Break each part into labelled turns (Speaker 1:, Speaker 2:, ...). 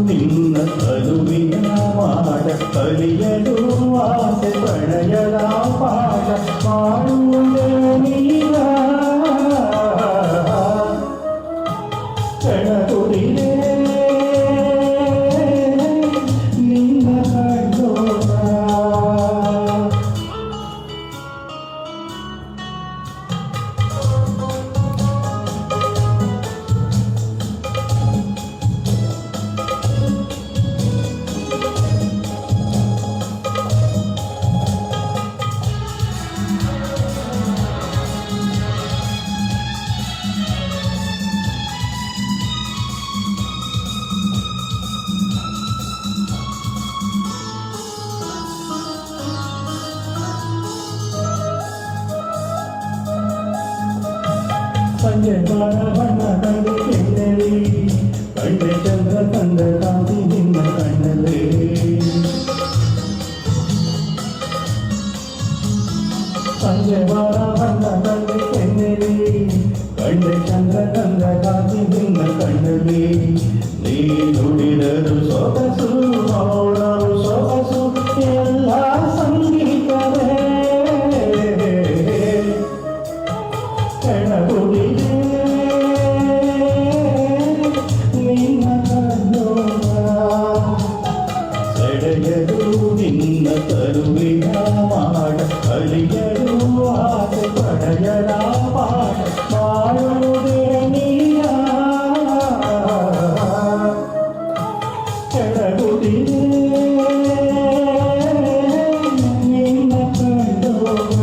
Speaker 1: ನಿನ್ನ ಅದುವಿನ ಮಾಡ ಕಲಿಯಲು ಆಸೆ ಪ್ರಣಯದ ಪಾಠ ಮಾಡುವುದೇ ನೀರ ಕಣಗುಡಿದೆ ನಿನ್ನ ಕಣ್ಣೋರ ಸಂಜೆ ಬಾಳ ಬಣ್ಣ ಕಂಡು ಕೆಂಡಲಿ ಕಂಡೆ ಚಂದ್ರ ಕಂಡ ಕಾಂತಿ ನಿನ್ನ ಕಣ್ಣಲ್ಲಿ ಸಂಜೆ ಬಾಳ ಬಣ್ಣ ಕಂಡು ಕೆಂಡಲಿ ಕಂಡೆ ಚಂದ್ರ ಕಂಡ ಕಾಂತಿ ನಿನ್ನ ಕಣ್ಣಲ್ಲಿ ನೀ ನುಡಿದರು ಸೊಗಸು ನೋಡಲು ಸೊಗಸು ಎಲ್ಲ ಸಂಗೀತವೇ ಕಣಗುಡಿದೆ ನಿನ್ನ ಕಣ್ಣೋರ ಸೆಳೆಯಲು ನಿನ್ನ ತರುವಿನ ಮಾಡ ಕಲಿಯಲು ಆಸೆ ಪಡೆಯಲ ಪಾಠ ಮಾಡುವುದೇ ನೀರ ಕಣಗುಡಿದೆ ನಿನ್ನ ಕಣ್ಣೋರ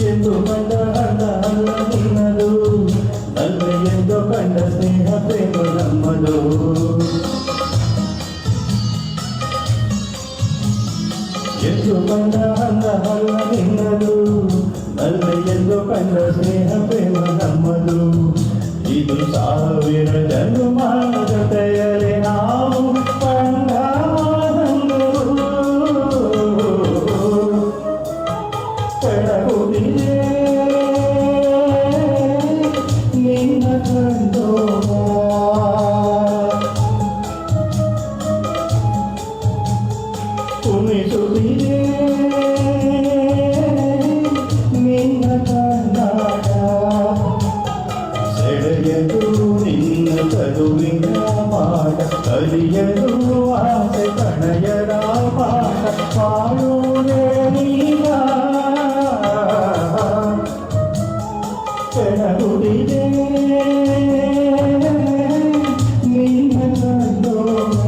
Speaker 1: ಎಂದು ಕಂಡ ಅಲ್ಲ ಅಲ್ಲ ನಿನ್ನದು ನಲ್ಲ ಎಂದು ಕಂಡ ಸ್ನೇಹ ಪ್ರೇಮ ನಮ್ಮದು ಎಂದು ಕಂಡ ಅಲ್ಲ ಅಲ್ಲ ನಿನ್ನದು ನಲ್ಲ ಎಂದು ಕಂಡ ಸ್ನೇಹ ಪ್ರೇಮ ನಮ್ಮದು ಇದು ಸಾವಿರ ಜನ್ಮದ ಜೊತೆಯಲೆ ನಾವು ಕಂಡ ಕಣಗುಡಿದೆ ನಿನ್ನ ಕಣ್ಣೋರ ಕುಣಿಸುತ್ತಿದೆ ನಿನ್ನ ಕಣ್ಣಾಟ ಸೆಳೆಯಲು ನಿನ್ನ ತರುವಿನ ಮಾಡ ಕಲಿಯಲು ಆಸೆ ಕಣಯದ ಪಾಠ ಮಾಡುವುದೇ ನೀರ ಕಣಗುಡಿದೆ ನಿನ್ನ ಕಣ್ಣೋರ.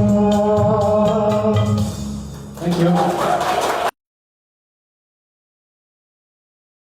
Speaker 1: Thank you.